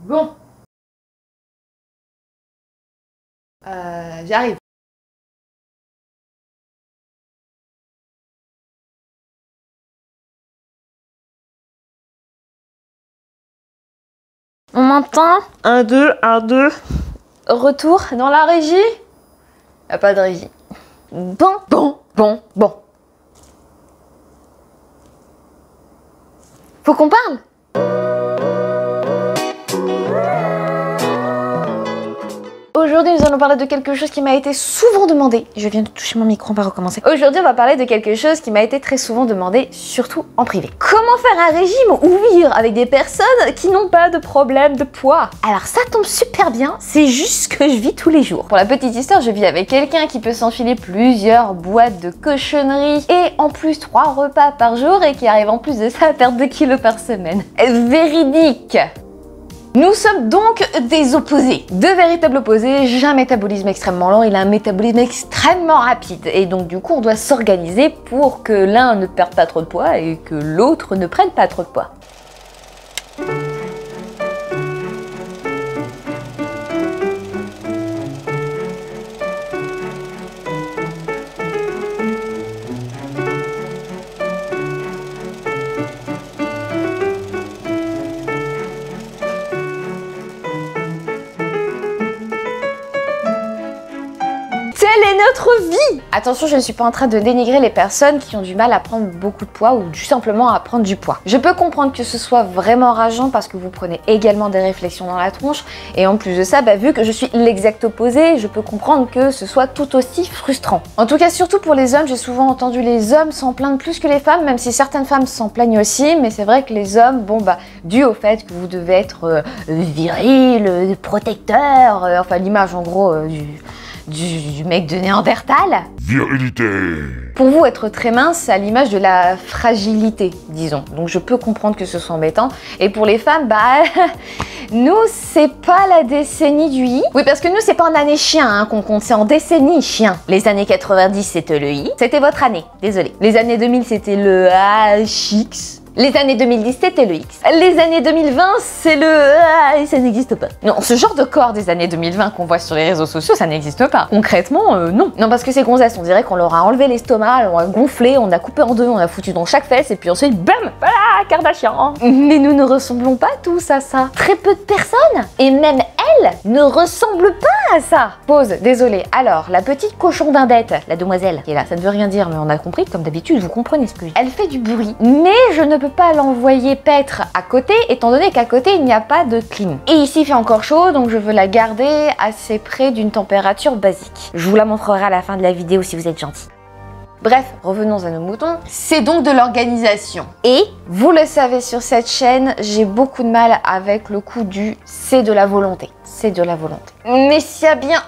Bon. J'arrive. On m'entend? 1, 2, 1, 2. Retour dans la régie? Y'a pas de régie. Bon. Faut qu'on parle? Aujourd'hui, nous allons parler de quelque chose qui m'a été souvent demandé. Je viens de toucher mon micro, on va recommencer. Aujourd'hui, on va parler de quelque chose qui m'a été très souvent demandé, surtout en privé. Comment faire un régime ou vivre avec des personnes qui n'ont pas de problème de poids? Alors ça tombe super bien, c'est juste ce que je vis tous les jours. Pour la petite histoire, je vis avec quelqu'un qui peut s'enfiler plusieurs boîtes de cochonneries et en plus 3 repas par jour et qui arrive en plus de ça à perdre 2 kilos par semaine. Véridique! Nous sommes donc des opposés, deux véritables opposés. J'ai un métabolisme extrêmement lent, il a un métabolisme extrêmement rapide. Et donc du coup, on doit s'organiser pour que l'un ne perde pas trop de poids et que l'autre ne prenne pas trop de poids. Telle est notre vie! Attention, je ne suis pas en train de dénigrer les personnes qui ont du mal à prendre beaucoup de poids ou tout simplement à prendre du poids. Je peux comprendre que ce soit vraiment rageant parce que vous prenez également des réflexions dans la tronche et en plus de ça, vu que je suis l'exact opposé, je peux comprendre que ce soit tout aussi frustrant. En tout cas, surtout pour les hommes, j'ai souvent entendu les hommes s'en plaindre plus que les femmes, même si certaines femmes s'en plaignent aussi, mais c'est vrai que les hommes, dû au fait que vous devez être viril, protecteur, enfin l'image en gros du mec de Néandertal. Virilité. Pour vous, être très mince, c'est à l'image de la fragilité, disons. Donc je peux comprendre que ce soit embêtant. Et pour les femmes, nous, c'est pas la décennie du i. Oui, parce que nous, c'est pas en année chien qu'on compte, c'est en décennie chien. Les années 90, c'était le i. C'était votre année, désolé. Les années 2000, c'était le HX. Les années 2010, c'était le X. Les années 2020, c'est le... ça n'existe pas. Non, ce genre de corps des années 2020 qu'on voit sur les réseaux sociaux, ça n'existe pas. Concrètement, non. Non, parce que ces gonzesses, on dirait qu'on leur a enlevé l'estomac, on l'a gonflé, on a coupé en deux, on a foutu dans chaque fesse, et puis ensuite, bam, voilà, Kardashian. Mais nous ne ressemblons pas tous à ça. Très peu de personnes, et même elles, ne ressemblent pas à ça. Pause, désolé. Alors, la petite cochon d'Indette, la demoiselle, qui est là, ça ne veut rien dire, mais on a compris, comme d'habitude, vous comprenez ce que je dis. Elle fait du bruit, mais je ne peux pas l'envoyer paître à côté, étant donné qu'à côté il n'y a pas de clim. Et ici il fait encore chaud, donc je veux la garder assez près d'une température basique. Je vous la montrerai à la fin de la vidéo si vous êtes gentil. Bref, revenons à nos moutons. C'est donc de l'organisation. Et, vous le savez sur cette chaîne, j'ai beaucoup de mal avec le coup du « c'est de la volonté ». C'est de la volonté. Mais s'il y a bien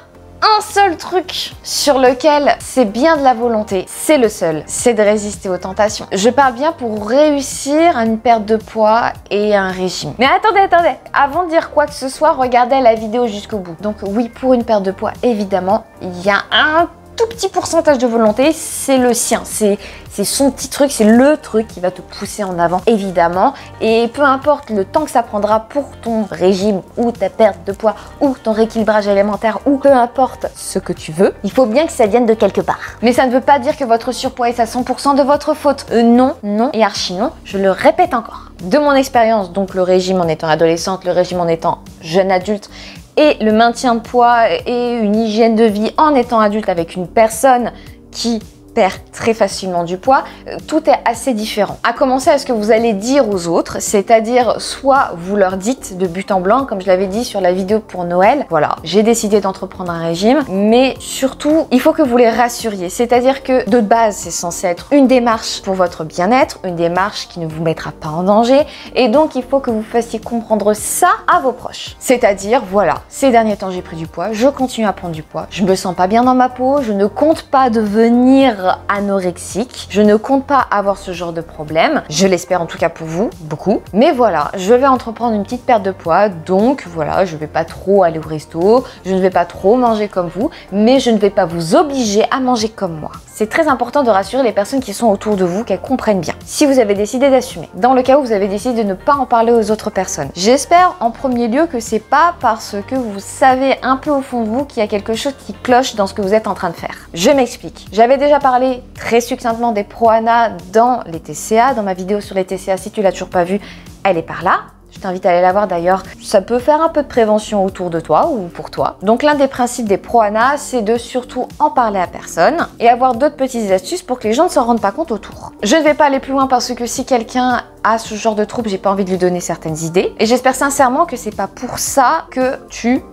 un seul truc sur lequel c'est bien de la volonté, c'est le seul, c'est de résister aux tentations. Je parle bien pour réussir une perte de poids et un régime. Mais attendez, avant de dire quoi que ce soit, regardez la vidéo jusqu'au bout. Donc oui, pour une perte de poids, évidemment, il y a un tout petit pourcentage de volonté, c'est le sien, c'est son petit truc, c'est le truc qui va te pousser en avant, évidemment. Et peu importe le temps que ça prendra pour ton régime ou ta perte de poids ou ton rééquilibrage alimentaire ou peu importe ce que tu veux, il faut bien que ça vienne de quelque part. Mais ça ne veut pas dire que votre surpoids est à 100% de votre faute. Non et archi non, je le répète encore. De mon expérience, donc le régime en étant adolescente, le régime en étant jeune adulte, et le maintien de poids et une hygiène de vie en étant adulte avec une personne qui perd très facilement du poids, tout est assez différent. À commencer à ce que vous allez dire aux autres, c'est-à-dire soit vous leur dites de but en blanc, comme je l'avais dit sur la vidéo pour Noël, voilà, j'ai décidé d'entreprendre un régime, mais surtout, il faut que vous les rassuriez, c'est-à-dire que de base, c'est censé être une démarche pour votre bien-être, une démarche qui ne vous mettra pas en danger, et donc il faut que vous fassiez comprendre ça à vos proches. C'est-à-dire, voilà, ces derniers temps, j'ai pris du poids, je continue à prendre du poids, je me sens pas bien dans ma peau, je ne compte pas devenir anorexique. Je ne compte pas avoir ce genre de problème. Je l'espère en tout cas pour vous, beaucoup. Mais voilà, je vais entreprendre une petite perte de poids. Donc voilà, je vais pas trop aller au resto. Je ne vais pas trop manger comme vous. Mais je ne vais pas vous obliger à manger comme moi. c'est très important de rassurer les personnes qui sont autour de vous, qu'elles comprennent bien. Si vous avez décidé d'assumer, dans le cas où vous avez décidé de ne pas en parler aux autres personnes, j'espère en premier lieu que c'est pas parce que vous savez un peu au fond de vous qu'il y a quelque chose qui cloche dans ce que vous êtes en train de faire. Je m'explique. J'avais déjà parlé très succinctement des pro-ANA dans les TCA, dans ma vidéo sur les TCA. Si tu l'as toujours pas vue, elle est par là. Je t'invite à aller la voir d'ailleurs, ça peut faire un peu de prévention autour de toi ou pour toi. Donc l'un des principes des pro-ANA, c'est de surtout en parler à personne et avoir d'autres petites astuces pour que les gens ne s'en rendent pas compte autour. Je ne vais pas aller plus loin parce que si quelqu'un a ce genre de trouble, j'ai pas envie de lui donner certaines idées. Et j'espère sincèrement que c'est pas pour ça que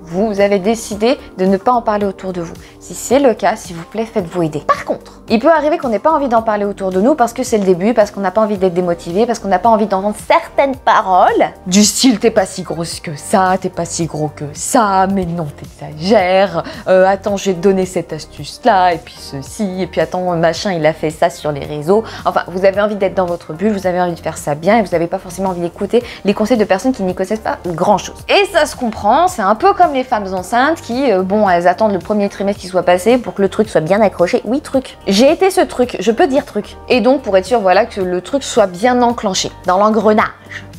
vous avez décidé de ne pas en parler autour de vous. Si c'est le cas, s'il vous plaît, faites-vous aider. Par contre, il peut arriver qu'on n'ait pas envie d'en parler autour de nous parce que c'est le début, parce qu'on n'a pas envie d'être démotivé, parce qu'on n'a pas envie d'entendre certaines paroles du style t'es pas si grosse que ça, t'es pas si gros que ça, mais non t'exagères, attends je vais te donner cette astuce là, et puis ceci, et puis attends machin il a fait ça sur les réseaux. Enfin vous avez envie d'être dans votre bulle, vous avez envie de faire ça bien et vous n'avez pas forcément envie d'écouter les conseils de personnes qui n'y connaissent pas grand chose. Et ça se comprend, c'est un peu comme les femmes enceintes qui, bon elles attendent le premier trimestre qui soit passé pour que le truc soit bien accroché. Oui truc, j'ai été ce truc, je peux dire truc. Et donc pour être sûr voilà que le truc soit bien enclenché dans l'engrenage.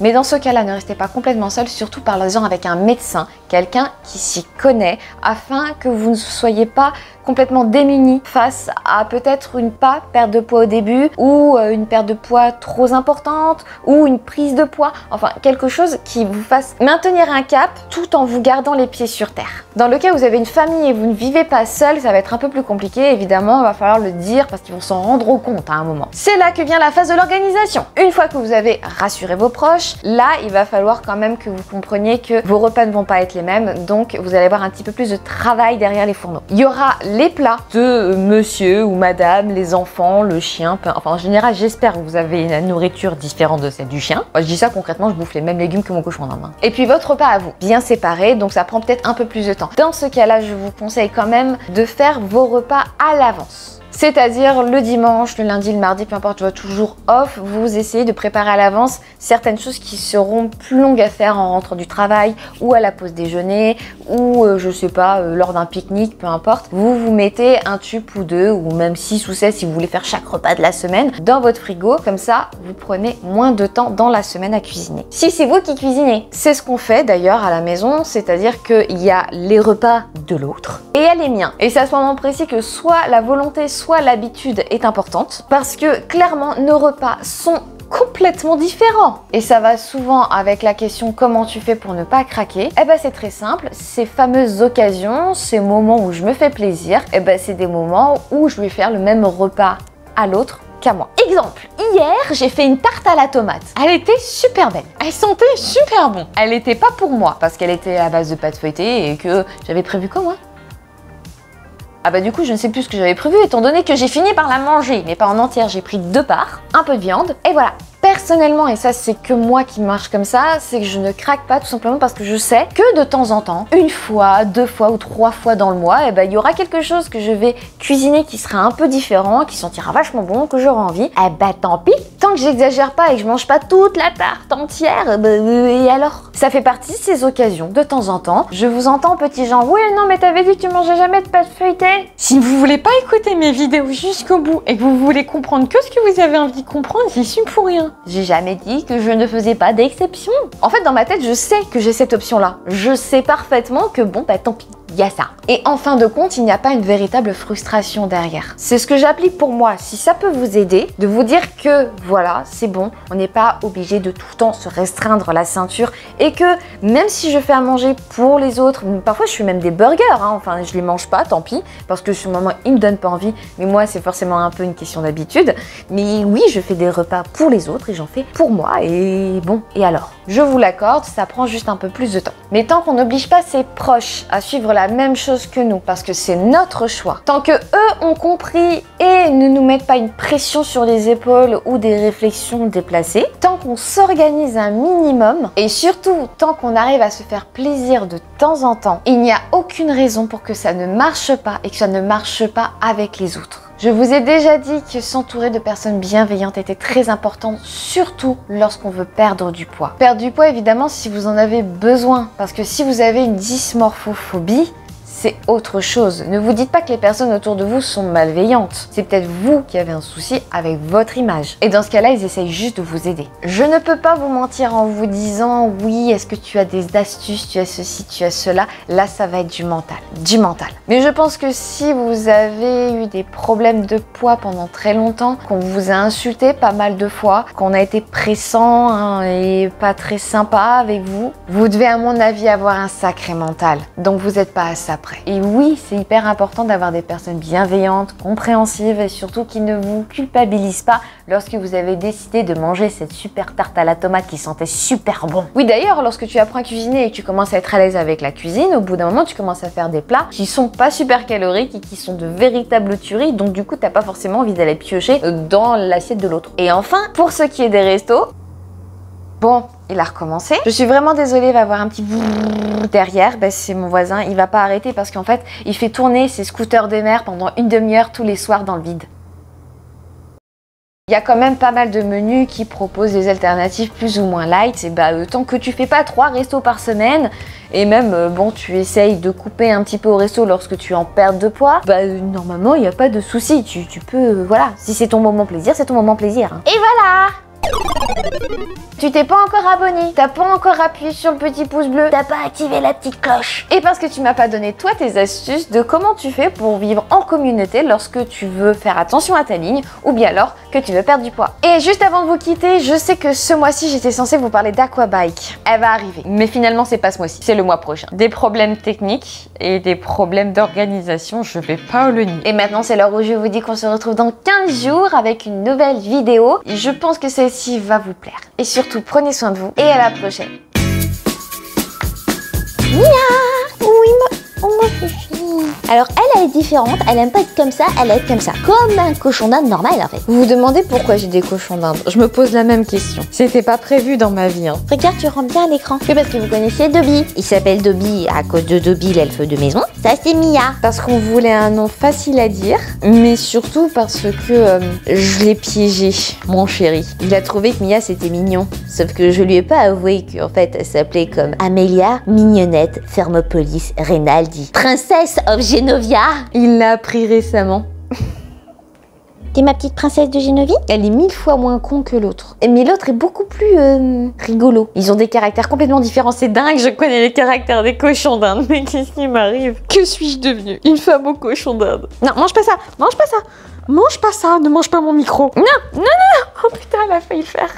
Mais dans ce cas-là, ne restez pas complètement seul, surtout parlez-en avec un médecin, quelqu'un qui s'y connaît, afin que vous ne soyez pas complètement démunis face à peut-être une perte de poids au début, ou une perte de poids trop importante, ou une prise de poids, enfin quelque chose qui vous fasse maintenir un cap tout en vous gardant les pieds sur terre. Dans le cas où vous avez une famille et vous ne vivez pas seul, ça va être un peu plus compliqué, évidemment, il va falloir le dire parce qu'ils vont s'en rendre compte à un moment. C'est là que vient la phase de l'organisation. Une fois que vous avez rassuré vos proches, là il va falloir quand même que vous compreniez que vos repas ne vont pas être les mêmes, donc vous allez avoir un petit peu plus de travail derrière les fourneaux. Il y aura les plats de monsieur ou madame, les enfants, le chien, enfin en général j'espère que vous avez une nourriture différente de celle du chien. Moi, je dis ça concrètement, je bouffe les mêmes légumes que mon cochon en main. Et puis votre repas à vous, bien séparé, donc ça prend peut-être un peu plus de temps. Dans ce cas-là, je vous conseille quand même de faire vos repas à l'avance. C'est-à-dire le dimanche, le lundi, le mardi, peu importe, je vois toujours off, vous essayez de préparer à l'avance certaines choses qui seront plus longues à faire en rentrant du travail ou à la pause déjeuner ou je sais pas, lors d'un pique-nique, peu importe. Vous vous mettez un tube ou deux ou même 6 ou 16 si vous voulez faire chaque repas de la semaine dans votre frigo, comme ça vous prenez moins de temps dans la semaine à cuisiner. Si c'est vous qui cuisinez, c'est ce qu'on fait d'ailleurs à la maison, c'est-à-dire qu'il y a les repas de l'autre et il y a les miens. Et c'est à ce moment précis que soit la volonté, soit l'habitude est importante parce que clairement nos repas sont complètement différents. Et ça va souvent avec la question comment tu fais pour ne pas craquer. Eh ben c'est très simple, ces fameuses occasions, ces moments où je me fais plaisir, eh ben c'est des moments où je vais faire le même repas à l'autre qu'à moi. Exemple, hier j'ai fait une tarte à la tomate. Elle était super belle. Elle sentait super bon. Elle n'était pas pour moi parce qu'elle était à base de pâte feuilletée et que j'avais prévu quoi moi ? Ah bah du coup je ne sais plus ce que j'avais prévu étant donné que j'ai fini par la manger, mais pas en entière, j'ai pris 2 parts, un peu de viande, et voilà. Personnellement, et ça c'est que moi qui marche comme ça, c'est que je ne craque pas tout simplement parce que je sais que de temps en temps, 1 fois, 2 fois ou 3 fois dans le mois, et ben il y aura quelque chose que je vais cuisiner qui sera un peu différent, qui sentira vachement bon, que j'aurai envie. Eh ben tant pis, tant que j'exagère pas et que je mange pas toute la tarte entière, et alors? Ça fait partie de ces occasions, de temps en temps. Je vous entends petits gens, oui non mais t'avais dit que tu mangeais jamais de pâte feuilletée. Si vous voulez pas écouter mes vidéos jusqu'au bout et que vous voulez comprendre que ce que vous avez envie de comprendre, j'y suis pour rien. J'ai jamais dit que je ne faisais pas d'exception. En fait, dans ma tête, je sais que j'ai cette option-là. Je sais parfaitement que bon, bah tant pis. Il y a ça. Et en fin de compte, il n'y a pas une véritable frustration derrière. C'est ce que j'applique pour moi. Si ça peut vous aider, de vous dire que voilà, c'est bon, on n'est pas obligé de tout le temps se restreindre la ceinture et que même si je fais à manger pour les autres, parfois je fais même des burgers, hein, enfin je les mange pas, tant pis, parce que sur le moment ils me donnent pas envie, mais moi c'est forcément un peu une question d'habitude. Mais oui, je fais des repas pour les autres et j'en fais pour moi et bon, et alors? Je vous l'accorde, ça prend juste un peu plus de temps. Mais tant qu'on n'oblige pas ses proches à suivre la même chose que nous, parce que c'est notre choix, tant que eux ont compris et ne nous mettent pas une pression sur les épaules ou des réflexions déplacées, tant qu'on s'organise un minimum et surtout tant qu'on arrive à se faire plaisir de temps en temps, il n'y a aucune raison pour que ça ne marche pas et que ça ne marche pas avec les autres. Je vous ai déjà dit que s'entourer de personnes bienveillantes était très important, surtout lorsqu'on veut perdre du poids. Perdre du poids, évidemment, si vous en avez besoin, parce que si vous avez une dysmorphophobie, c'est autre chose. Ne vous dites pas que les personnes autour de vous sont malveillantes. C'est peut-être vous qui avez un souci avec votre image. Et dans ce cas-là, ils essayent juste de vous aider. Je ne peux pas vous mentir en vous disant oui, est-ce que tu as des astuces, tu as ceci, tu as cela. Là, ça va être du mental. Du mental. Mais je pense que si vous avez eu des problèmes de poids pendant très longtemps, qu'on vous a insulté pas mal de fois, qu'on a été pressant hein, et pas très sympa avec vous, vous devez à mon avis avoir un sacré mental. Donc vous n'êtes pas à ça près. Et oui, c'est hyper important d'avoir des personnes bienveillantes, compréhensives et surtout qui ne vous culpabilisent pas lorsque vous avez décidé de manger cette super tarte à la tomate qui sentait super bon. Oui d'ailleurs, lorsque tu apprends à cuisiner et que tu commences à être à l'aise avec la cuisine, au bout d'un moment tu commences à faire des plats qui sont pas super caloriques et qui sont de véritables tueries, donc du coup t'as pas forcément envie d'aller piocher dans l'assiette de l'autre. Et enfin, pour ce qui est des restos, bon, il a recommencé. Je suis vraiment désolée, il va y avoir un petit brrr derrière. Ben, c'est mon voisin, il va pas arrêter parce qu'en fait, il fait tourner ses scooters des mers pendant une demi-heure tous les soirs dans le vide. Il y a quand même pas mal de menus qui proposent des alternatives plus ou moins light. Et bah, tant que tu fais pas 3 restos par semaine, et même, bon, tu essayes de couper un petit peu au resto lorsque tu es en perte de poids, bah, normalement, il n'y a pas de souci. Tu peux, voilà, si c'est ton moment plaisir, c'est ton moment plaisir. Hein. Et voilà! Tu t'es pas encore abonné, t'as pas encore appuyé sur le petit pouce bleu, t'as pas activé la petite cloche. Et parce que tu m'as pas donné toi tes astuces de comment tu fais pour vivre en communauté lorsque tu veux faire attention à ta ligne ou bien alors que tu veux perdre du poids. Et juste avant de vous quitter, je sais que ce mois-ci j'étais censée vous parler d'Aquabike. Elle va arriver, mais finalement c'est pas ce mois-ci, c'est le mois prochain. Des problèmes techniques et des problèmes d'organisation, je vais pas le nier. Et maintenant c'est l'heure où je vous dis qu'on se retrouve dans 15 jours avec une nouvelle vidéo. Et je pense que celle-ci va vous plaire. Et surtout, prenez soin de vous et à la prochaine. Mia! Oui, ma fifi. Alors, elle est différente, elle aime pas être comme ça, elle aime être comme ça. Comme un cochon d'Inde normal, en fait. Vous vous demandez pourquoi j'ai des cochons d'Inde? Je me pose la même question. C'était pas prévu dans ma vie. Hein. Regarde, tu rends bien à l'écran. Oui, parce que vous connaissez Dobby. Il s'appelle Dobby à cause de Dobby, l'elfe de maison. Ça, c'est Mia. Parce qu'on voulait un nom facile à dire, mais surtout parce que je l'ai piégé, mon chéri. Il a trouvé que Mia, c'était mignon. Sauf que je lui ai pas avoué qu'en fait, elle s'appelait comme Amelia Mignonnette Thermopolis Rinaldi, princesse of Genovia. Il l'a appris récemment. T'es ma petite princesse de Génovie? Elle est 1000 fois moins con que l'autre. Mais l'autre est beaucoup plus rigolo. Ils ont des caractères complètement différents, c'est dingue, je connais les caractères des cochons d'Inde. Mais qu'est-ce qui m'arrive? Que suis-je devenue? Une femme au cochon d'Inde. Non, mange pas ça, mange pas ça. Mange pas ça, ne mange pas mon micro. Non, non, non. Oh putain, elle a failli le faire.